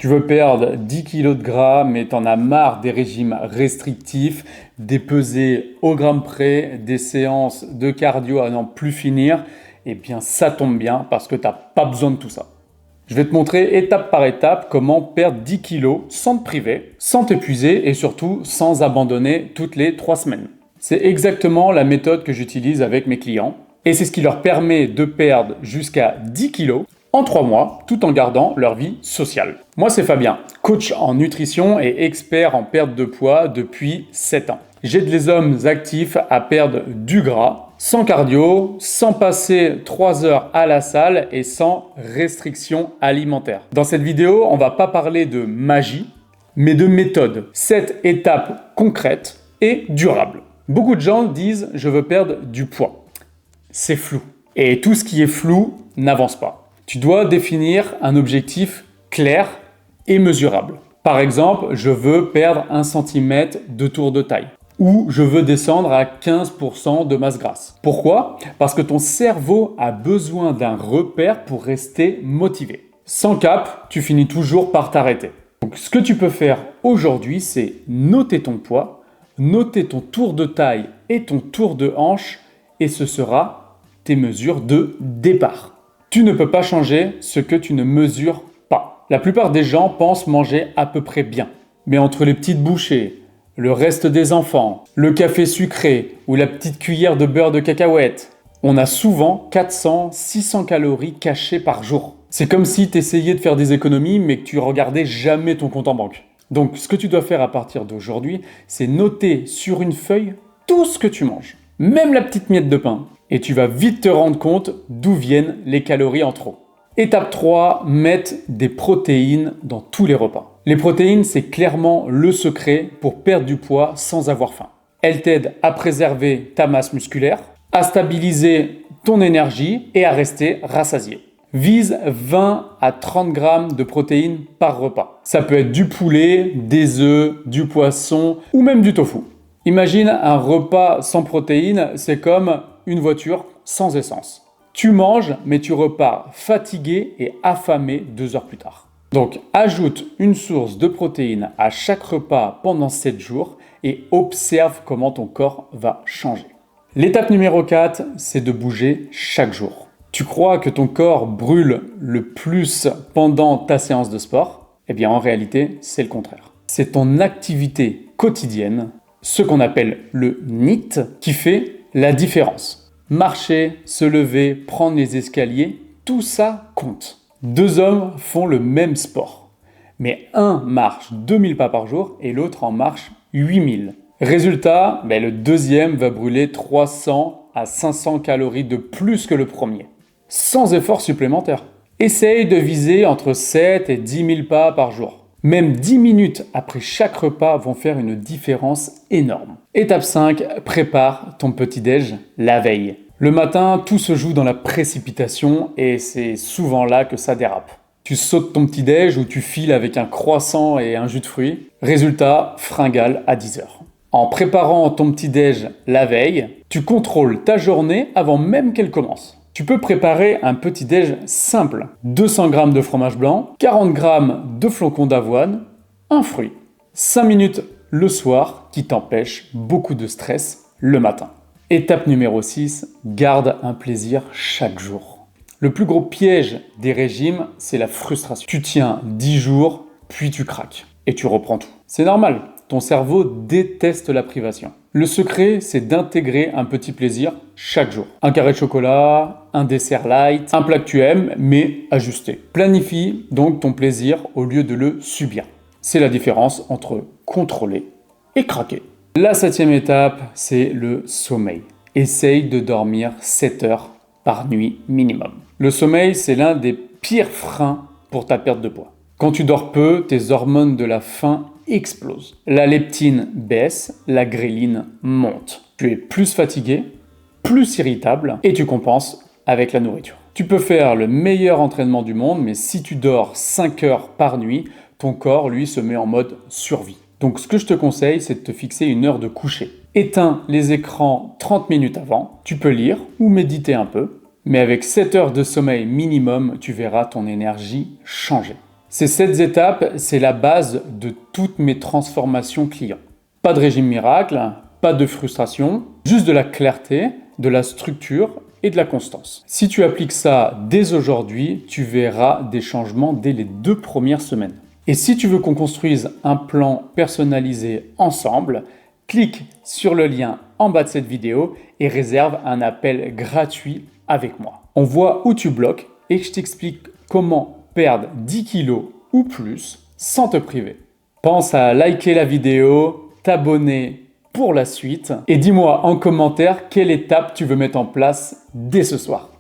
Tu veux perdre 10 kilos de gras, mais t'en as marre des régimes restrictifs, des pesées au gramme près, des séances de cardio à n'en plus finir. Eh bien, ça tombe bien parce que t'as pas besoin de tout ça. Je vais te montrer étape par étape comment perdre 10 kilos sans te priver, sans t'épuiser et surtout sans abandonner toutes les 3 semaines. C'est exactement la méthode que j'utilise avec mes clients et c'est ce qui leur permet de perdre jusqu'à 10 kilos en 3 mois, tout en gardant leur vie sociale. Moi, c'est Fabien, coach en nutrition et expert en perte de poids depuis 7 ans. J'aide les hommes actifs à perdre du gras, sans cardio, sans passer 3 heures à la salle et sans restriction alimentaire. Dans cette vidéo, on va pas parler de magie, mais de méthode. 7 étapes concrètes et durables. Beaucoup de gens disent « je veux perdre du poids ». C'est flou. Et tout ce qui est flou n'avance pas. Tu dois définir un objectif clair et mesurable. Par exemple, je veux perdre 1 cm de tour de taille ou je veux descendre à 15% de masse grasse. Pourquoi ? Parce que ton cerveau a besoin d'un repère pour rester motivé. Sans cap, tu finis toujours par t'arrêter. Donc, ce que tu peux faire aujourd'hui, c'est noter ton poids, noter ton tour de taille et ton tour de hanche et ce sera tes mesures de départ. Tu ne peux pas changer ce que tu ne mesures pas. La plupart des gens pensent manger à peu près bien. Mais entre les petites bouchées, le reste des enfants, le café sucré ou la petite cuillère de beurre de cacahuète, on a souvent 400-600 calories cachées par jour. C'est comme si tu essayais de faire des économies mais que tu regardais jamais ton compte en banque. Donc ce que tu dois faire à partir d'aujourd'hui, c'est noter sur une feuille tout ce que tu manges. Même la petite miette de pain. Et tu vas vite te rendre compte d'où viennent les calories en trop. Étape 3, mettre des protéines dans tous les repas. Les protéines, c'est clairement le secret pour perdre du poids sans avoir faim. Elles t'aident à préserver ta masse musculaire, à stabiliser ton énergie et à rester rassasié. Vise 20 à 30 grammes de protéines par repas. Ça peut être du poulet, des œufs, du poisson ou même du tofu. Imagine un repas sans protéines, c'est comme une voiture sans essence. Tu manges, mais tu repars fatigué et affamé 2 heures plus tard. Donc, ajoute une source de protéines à chaque repas pendant 7 jours et observe comment ton corps va changer. L'étape numéro 4, c'est de bouger chaque jour. Tu crois que ton corps brûle le plus pendant ta séance de sport ? Eh bien, en réalité, c'est le contraire. C'est ton activité quotidienne, ce qu'on appelle le NEAT, qui fait la différence. Marcher, se lever, prendre les escaliers, tout ça compte. 2 hommes font le même sport, mais un marche 2000 pas par jour et l'autre en marche 8000. Résultat, le deuxième va brûler 300 à 500 calories de plus que le premier, sans effort supplémentaire. Essaye de viser entre 7 et 10 000 pas par jour. Même 10 minutes après chaque repas vont faire une différence énorme. Étape 5, prépare ton petit-déj la veille. Le matin, tout se joue dans la précipitation et c'est souvent là que ça dérape. Tu sautes ton petit-déj ou tu files avec un croissant et un jus de fruits. Résultat, fringale à 10 heures. En préparant ton petit-déj la veille, tu contrôles ta journée avant même qu'elle commence. Tu peux préparer un petit-déj simple. 200 g de fromage blanc, 40 g de flocons d'avoine, un fruit. 5 minutes le soir qui t'empêche beaucoup de stress le matin. Étape numéro 6, garde un plaisir chaque jour. Le plus gros piège des régimes, c'est la frustration. Tu tiens 10 jours, puis tu craques et tu reprends tout. C'est normal, ton cerveau déteste la privation. Le secret, c'est d'intégrer un petit plaisir chaque jour. Un carré de chocolat, un dessert light, un plat que tu aimes, mais ajusté. Planifie donc ton plaisir au lieu de le subir. C'est la différence entre contrôler et craquer. La 7e étape, c'est le sommeil. Essaye de dormir 7 heures par nuit minimum. Le sommeil, c'est l'un des pires freins pour ta perte de poids. Quand tu dors peu, tes hormones de la faim explosent. La leptine baisse, la gréline monte. Tu es plus fatigué, plus irritable et tu compenses avec la nourriture. Tu peux faire le meilleur entraînement du monde, mais si tu dors 5 heures par nuit, ton corps, lui, se met en mode survie. Donc ce que je te conseille, c'est de te fixer une heure de coucher. Éteins les écrans 30 minutes avant, tu peux lire ou méditer un peu, mais avec 7 heures de sommeil minimum, tu verras ton énergie changer. Ces 7 étapes, c'est la base de toutes mes transformations clients. Pas de régime miracle, pas de frustration, juste de la clarté, de la structure et de la constance. Si tu appliques ça dès aujourd'hui, tu verras des changements dès les 2 premières semaines. Et si tu veux qu'on construise un plan personnalisé ensemble, clique sur le lien en bas de cette vidéo et réserve un appel gratuit avec moi. On voit où tu bloques et je t'explique comment perdre 10 kilos ou plus sans te priver. Pense à liker la vidéo, t'abonner pour la suite et dis-moi en commentaire quelle étape tu veux mettre en place dès ce soir.